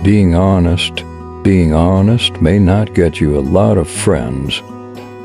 Being honest may not get you a lot of friends,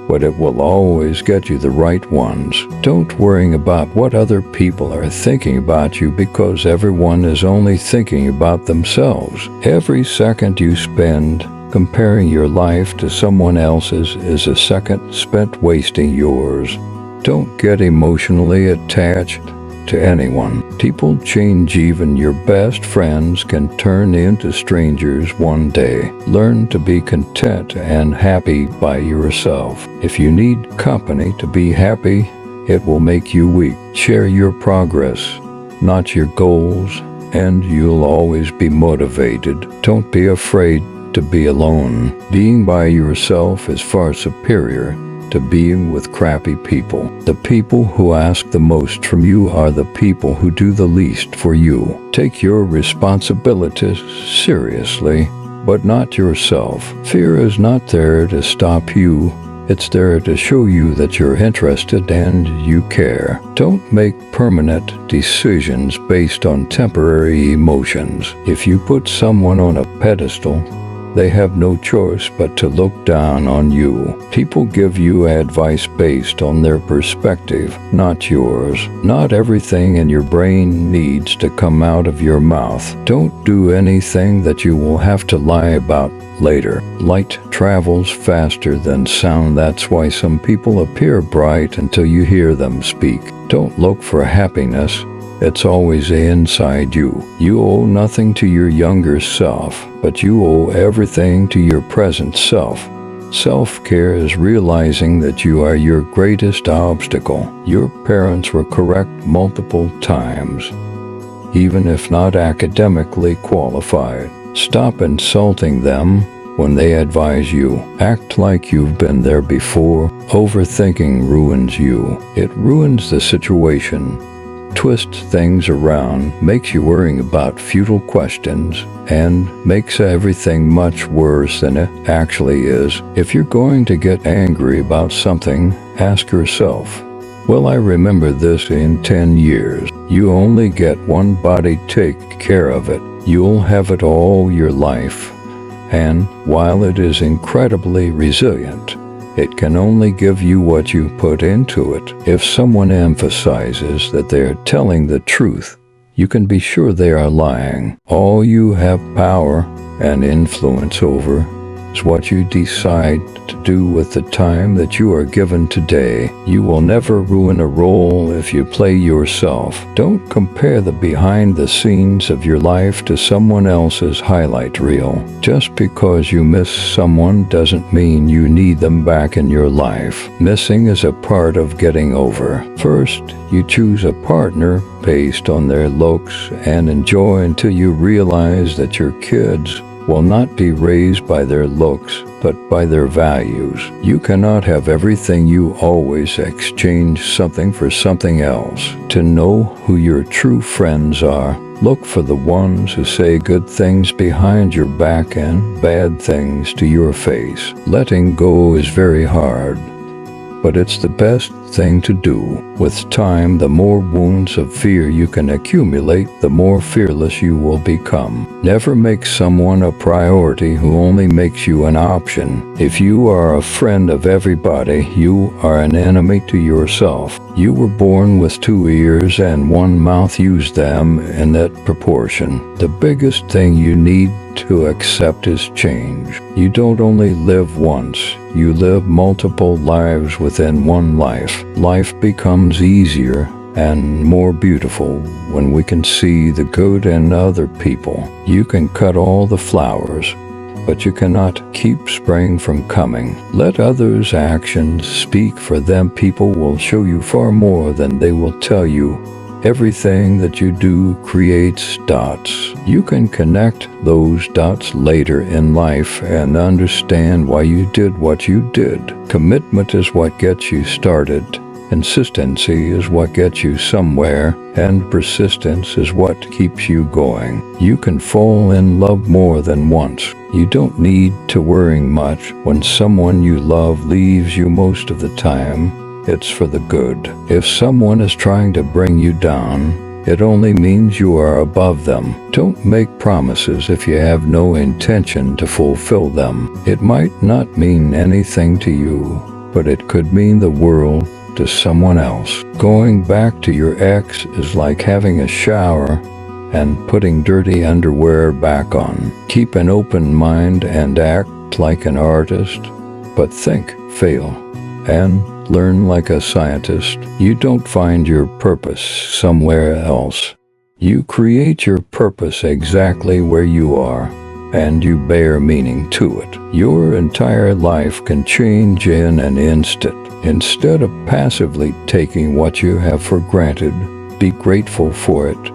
but it will always get you the right ones. Don't worry about what other people are thinking about you, because everyone is only thinking about themselves. Every second you spend comparing your life to someone else's is a second spent wasting yours. Don't get emotionally attached to anyone. People change. Even your best friends can turn into strangers one day. Learn to be content and happy by yourself. If you need company to be happy, it will make you weak. Share your progress, not your goals, and you'll always be motivated. Don't be afraid to be alone. Being by yourself is far superior to being with crappy people. The people who ask the most from you are the people who do the least for you. Take your responsibilities seriously, but not yourself. Fear is not there to stop you. It's there to show you that you're interested and you care. Don't make permanent decisions based on temporary emotions. If you put someone on a pedestal, they have no choice but to look down on you. People give you advice based on their perspective, not yours. Not everything in your brain needs to come out of your mouth. Don't do anything that you will have to lie about later. Light travels faster than sound. That's why some people appear bright until you hear them speak. Don't look for happiness. It's always inside you. You owe nothing to your younger self, but you owe everything to your present self. Self-care is realizing that you are your greatest obstacle. Your parents were correct multiple times, even if not academically qualified. Stop insulting them when they advise you. Act like you've been there before. Overthinking ruins you. It ruins the situation, twists things around, makes you worrying about futile questions, and makes everything much worse than it actually is. If you're going to get angry about something, ask yourself, will I remember this in 10 years? You only get one body. Take care of it. You'll have it all your life. And while it is incredibly resilient, it can only give you what you put into it. If someone emphasizes that they are telling the truth, you can be sure they are lying. All you have power and influence over is what you decide to do with the time that you are given today. You will never ruin a role if you play yourself. Don't compare the behind the scenes of your life to someone else's highlight reel. Just because you miss someone doesn't mean you need them back in your life. Missing is a part of getting over. First, you choose a partner based on their looks and enjoy until you realize that your kids will not be raised by their looks, but by their values. You cannot have everything. You always exchange something for something else. To know who your true friends are, look for the ones who say good things behind your back and bad things to your face. Letting go is very hard, but it's the best thing to do. With time, the more wounds of fear you can accumulate, the more fearless you will become. Never make someone a priority who only makes you an option. If you are a friend of everybody, you are an enemy to yourself. You were born with 2 ears and 1 mouth. Use them in that proportion. The biggest thing you need to accept is change. You don't only live once, you live multiple lives within one life. Life becomes easier and more beautiful when we can see the good in other people. You can cut all the flowers, but you cannot keep spring from coming. Let others' actions speak for them. People will show you far more than they will tell you. Everything that you do creates dots. You can connect those dots later in life and understand why you did what you did. Commitment is what gets you started. Consistency is what gets you somewhere, and persistence is what keeps you going. You can fall in love more than once. You don't need to worry much. When someone you love leaves you, most of the time, it's for the good. If someone is trying to bring you down, It only means you are above them. Don't make promises if you have no intention to fulfill them. It might not mean anything to you, but it could mean the world to someone else. Going back to your ex is like having a shower and putting dirty underwear back on. Keep an open mind and act like an artist, but think, fail, and learn like a scientist. You don't find your purpose somewhere else. You create your purpose exactly where you are, and you bear meaning to it. Your entire life can change in an instant. Instead of passively taking what you have for granted, be grateful for it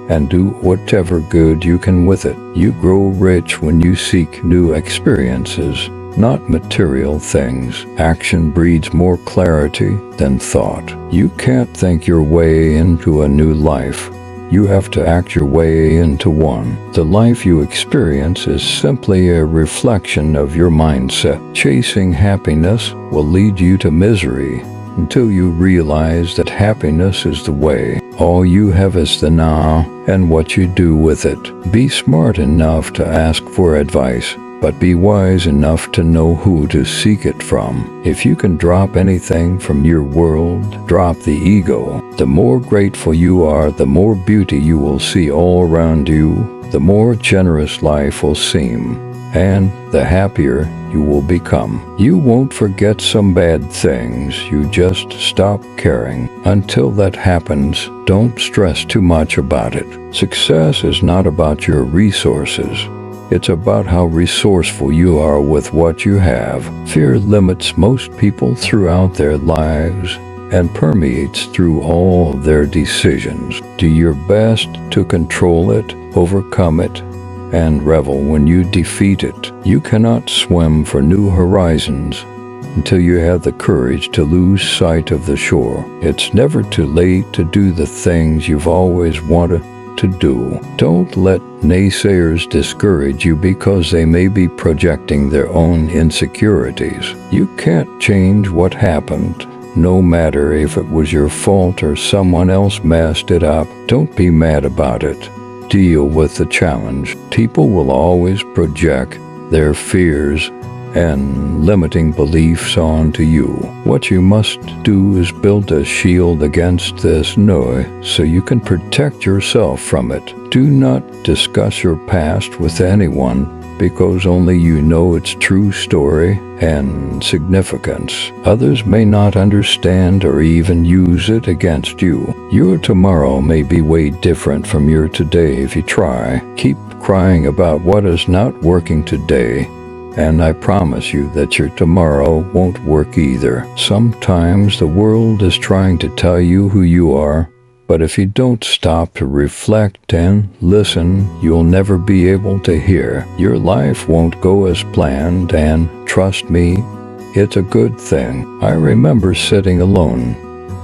and do whatever good you can with it. You grow rich when you seek new experiences, not material things. Action breeds more clarity than thought. You can't think your way into a new life. You have to act your way into one. The life you experience is simply a reflection of your mindset. Chasing happiness will lead you to misery until you realize that happiness is the way. All you have is the now and what you do with it. Be smart enough to ask for advice, but be wise enough to know who to seek it from. If you can drop anything from your world, drop the ego. The more grateful you are, the more beauty you will see all around you, the more generous life will seem, and the happier you will become. You won't forget some bad things, you just stop caring. Until that happens, don't stress too much about it. Success is not about your resources. It's about how resourceful you are with what you have. Fear limits most people throughout their lives and permeates through all of their decisions. Do your best to control it, overcome it, and revel when you defeat it. You cannot swim for new horizons until you have the courage to lose sight of the shore. It's never too late to do the things you've always wanted to do. Don't let naysayers discourage you because they may be projecting their own insecurities. You can't change what happened, no matter if it was your fault or someone else messed it up. Don't be mad about it. Deal with the challenge. People will always project their fears and limiting beliefs onto you. What you must do is build a shield against this noise so you can protect yourself from it. Do not discuss your past with anyone because only you know its true story and significance. Others may not understand or even use it against you. Your tomorrow may be way different from your today if you try. Keep crying about what is not working today, and I promise you that your tomorrow won't work either. Sometimes the world is trying to tell you who you are, but if you don't stop to reflect and listen, you'll never be able to hear. Your life won't go as planned, and trust me, it's a good thing. I remember sitting alone,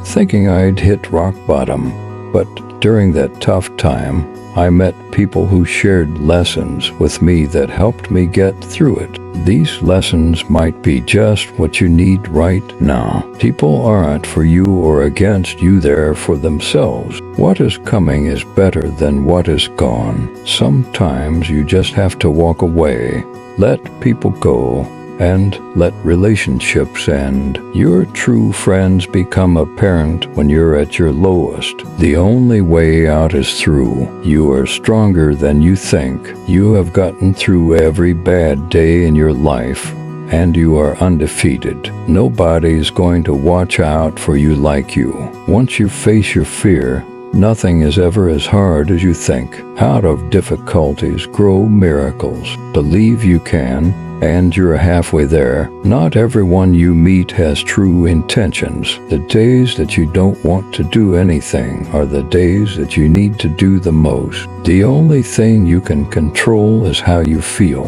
thinking I'd hit rock bottom, but during that tough time, I met people who shared lessons with me that helped me get through it. These lessons might be just what you need right now. People aren't for you or against you, they're for themselves. What is coming is better than what is gone. Sometimes you just have to walk away, let people go, and let relationships end. Your true friends become apparent when you're at your lowest. The only way out is through. You are stronger than you think. You have gotten through every bad day in your life, and you are undefeated. Nobody's going to watch out for you like you. Once you face your fear, nothing is ever as hard as you think. Out of difficulties grow miracles. Believe you can, and you're halfway there. Not everyone you meet has true intentions. The days that you don't want to do anything are the days that you need to do the most. The only thing you can control is how you feel,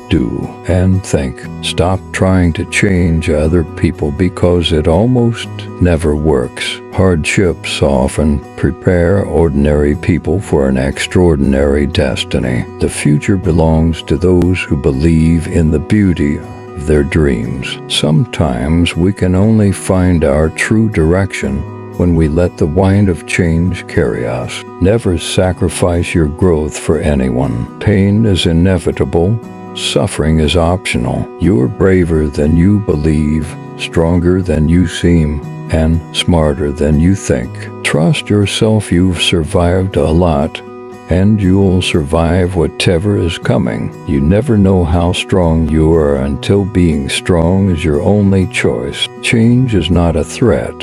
do, and think. Stop trying to change other people because it almost never works. Hardships often prepare ordinary people for an extraordinary destiny. The future belongs to those who believe in the beauty of their dreams. Sometimes we can only find our true direction when we let the wind of change carry us. Never sacrifice your growth for anyone. Pain is inevitable. Suffering is optional. You're braver than you believe, stronger than you seem, and smarter than you think. Trust yourself. You've survived a lot, and you'll survive whatever is coming. You never know how strong you are until being strong is your only choice. Change is not a threat.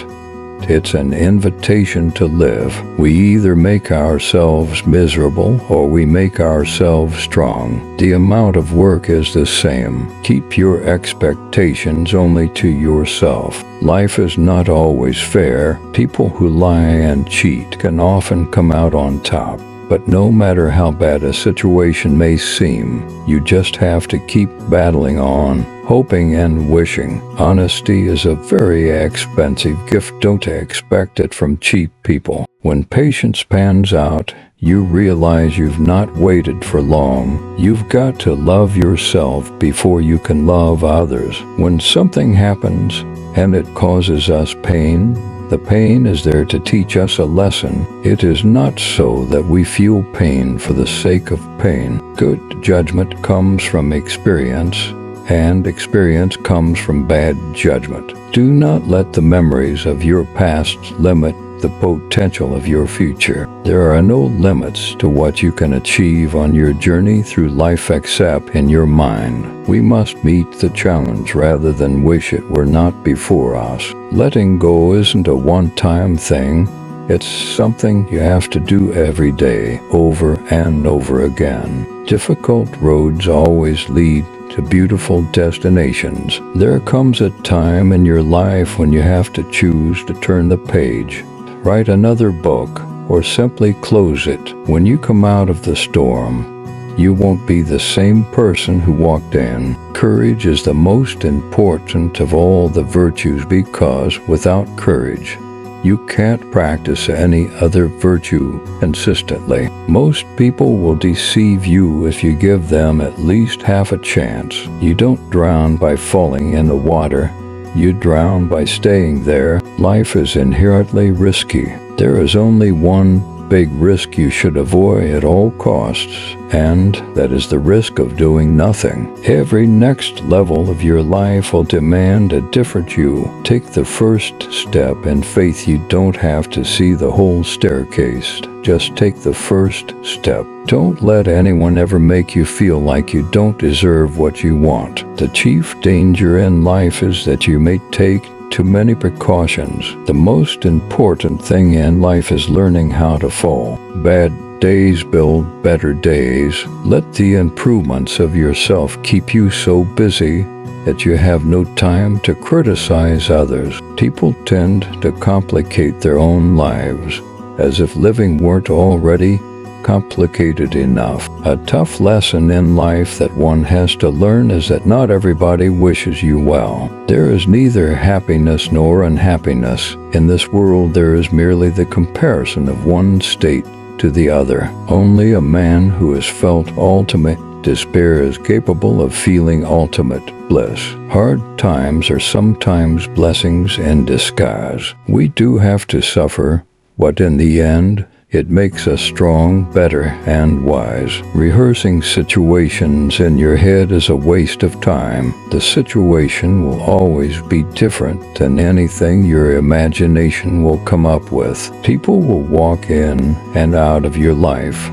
It's an invitation to live. We either make ourselves miserable or we make ourselves strong. The amount of work is the same. Keep your expectations only to yourself. Life is not always fair. People who lie and cheat can often come out on top. But no matter how bad a situation may seem, you just have to keep battling on, hoping and wishing. Honesty is a very expensive gift. Don't expect it from cheap people. When patience pans out, you realize you've not waited for long. You've got to love yourself before you can love others. When something happens and it causes us pain, the pain is there to teach us a lesson. It is not so that we feel pain for the sake of pain. Good judgment comes from experience, and experience comes from bad judgment. Do not let the memories of your past limit the potential of your future. There are no limits to what you can achieve on your journey through life except in your mind. We must meet the challenge rather than wish it were not before us. Letting go isn't a one-time thing. It's something you have to do every day, over and over again. Difficult roads always lead to beautiful destinations. There comes a time in your life when you have to choose to turn the page, write another book, or simply close it. When you come out of the storm, you won't be the same person who walked in. Courage is the most important of all the virtues because without courage, you can't practice any other virtue consistently. Most people will deceive you if you give them at least half a chance. You don't drown by falling in the water. You drown by staying there. Life is inherently risky. There is only one big risk you should avoid at all costs, and that is the risk of doing nothing. Every next level of your life will demand a different you. Take the first step in faith. You don't have to see the whole staircase. Just take the first step. Don't let anyone ever make you feel like you don't deserve what you want. The chief danger in life is that you may take too many precautions. The most important thing in life is learning how to fall. Bad days build better days. Let the improvements of yourself keep you so busy that you have no time to criticize others. People tend to complicate their own lives, as if living weren't already complicated enough. A tough lesson in life that one has to learn is that not everybody wishes you well. There is neither happiness nor unhappiness. In this world, there is merely the comparison of one state to the other. Only a man who has felt ultimate despair is capable of feeling ultimate bliss. Hard times are sometimes blessings in disguise. We do have to suffer, but in the end, it makes us strong, better, and wise. Rehearsing situations in your head is a waste of time. The situation will always be different than anything your imagination will come up with. People will walk in and out of your life,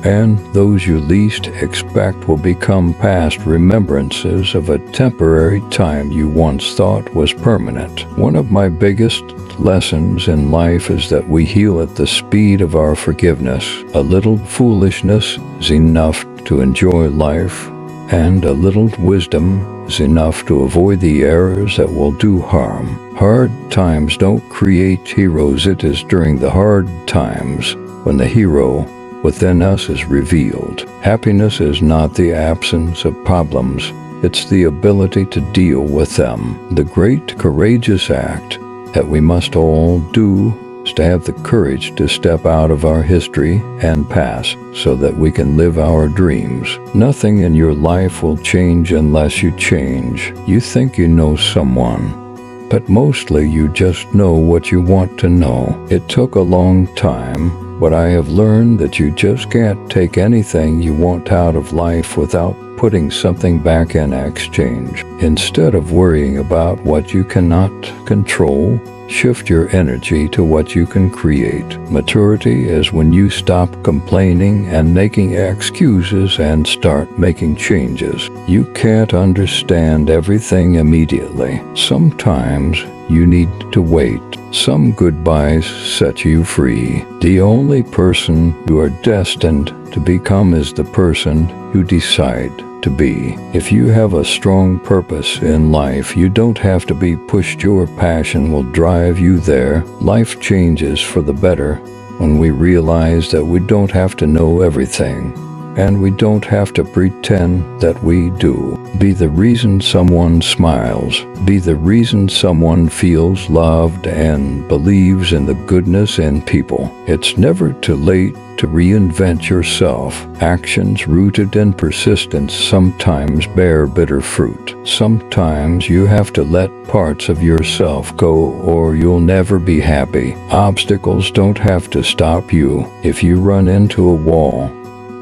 and those you least expect will become past remembrances of a temporary time you once thought was permanent. One of my biggest lessons in life is that we heal at the speed of our forgiveness. A little foolishness is enough to enjoy life, and a little wisdom is enough to avoid the errors that will do harm. Hard times don't create heroes. It is during the hard times when the hero within us is revealed. Happiness is not the absence of problems. It's the ability to deal with them. The great courageous act that we must all do is to have the courage to step out of our history and past so that we can live our dreams. Nothing in your life will change unless you change. You think you know someone, but mostly you just know what you want to know. It took a long time, but I have learned that you just can't take anything you want out of life without putting something back in exchange. Instead of worrying about what you cannot control, shift your energy to what you can create. Maturity is when you stop complaining and making excuses and start making changes. You can't understand everything immediately. Sometimes you need to wait. Some goodbyes set you free. The only person you are destined to become is the person you decide to be. If you have a strong purpose in life, you don't have to be pushed. Your passion will drive you there. Life changes for the better when we realize that we don't have to know everything, and we don't have to pretend that we do. Be the reason someone smiles. Be the reason someone feels loved and believes in the goodness in people. It's never too late to reinvent yourself. Actions rooted in persistence sometimes bear bitter fruit. Sometimes you have to let parts of yourself go or you'll never be happy. Obstacles don't have to stop you. If you run into a wall,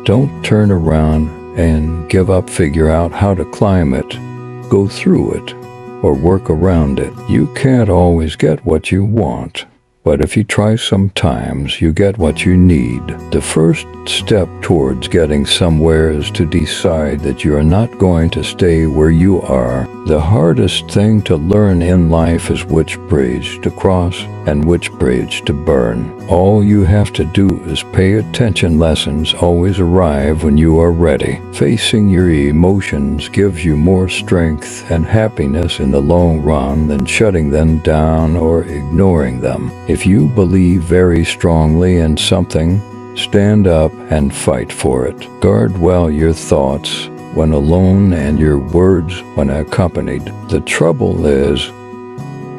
don't turn around and give up. Figure out how to climb it, go through it, or work around it. You can't always get what you want, but if you try, sometimes you get what you need. The first step towards getting somewhere is to decide that you are not going to stay where you are. The hardest thing to learn in life is which bridge to cross and which bridge to burn. All you have to do is pay attention. Lessons always arrive when you are ready. Facing your emotions gives you more strength and happiness in the long run than shutting them down or ignoring them. If you believe very strongly in something, stand up and fight for it. Guard well your thoughts when alone and your words when accompanied. The trouble is,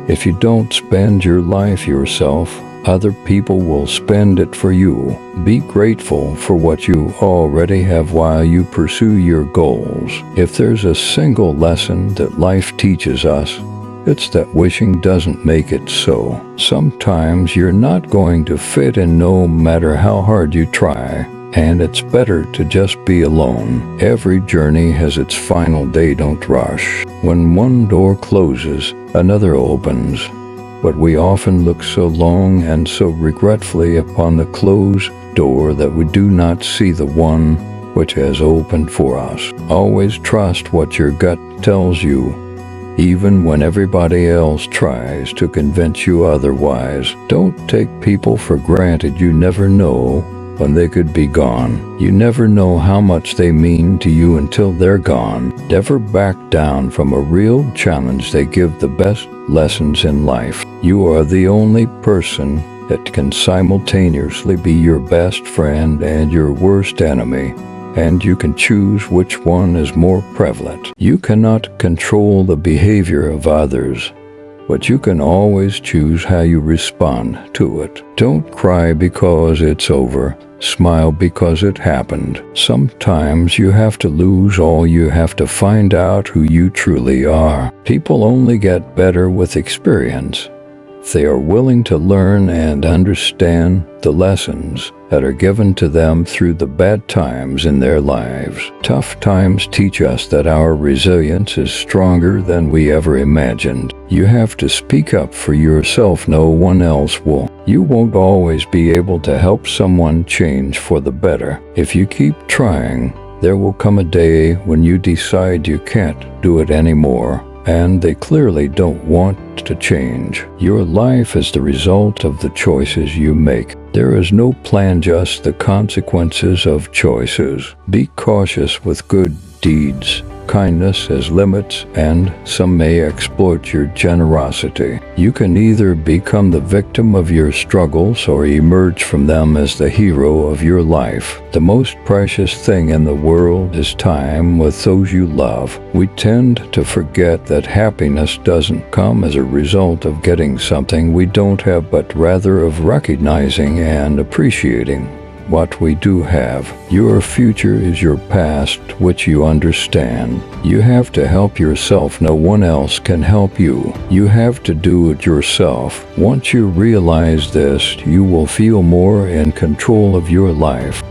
if you don't spend your life yourself, other people will spend it for you. Be grateful for what you already have while you pursue your goals. If there's a single lesson that life teaches us, it's that wishing doesn't make it so. Sometimes you're not going to fit in no matter how hard you try, and it's better to just be alone. Every journey has its final day. Don't rush. When one door closes, another opens. But we often look so long and so regretfully upon the closed door that we do not see the one which has opened for us. Always trust what your gut tells you, even when everybody else tries to convince you otherwise. Don't take people for granted. You never know when they could be gone. You never know how much they mean to you until they're gone. Never back down from a real challenge. They give the best lessons in life. You are the only person that can simultaneously be your best friend and your worst enemy, and you can choose which one is more prevalent. You cannot control the behavior of others, but you can always choose how you respond to it. Don't cry because it's over. Smile because it happened. Sometimes you have to lose all. You have to find out who you truly are. People only get better with experience. They are willing to learn and understand the lessons that are given to them through the bad times in their lives. Tough times teach us that our resilience is stronger than we ever imagined. You have to speak up for yourself. No one else will. You won't always be able to help someone change for the better. If you keep trying, there will come a day when you decide you can't do it anymore, and they clearly don't want to change. Your life is the result of the choices you make. There is no plan, just the consequences of choices. Be cautious with good deeds. Kindness has limits, and some may exploit your generosity. You can either become the victim of your struggles or emerge from them as the hero of your life. The most precious thing in the world is time with those you love. We tend to forget that happiness doesn't come as a result of getting something we don't have, but rather of recognizing and appreciating what we do have. Your future is your past, which you understand. You have to help yourself. No one else can help you. You have to do it yourself. Once you realize this, you will feel more in control of your life.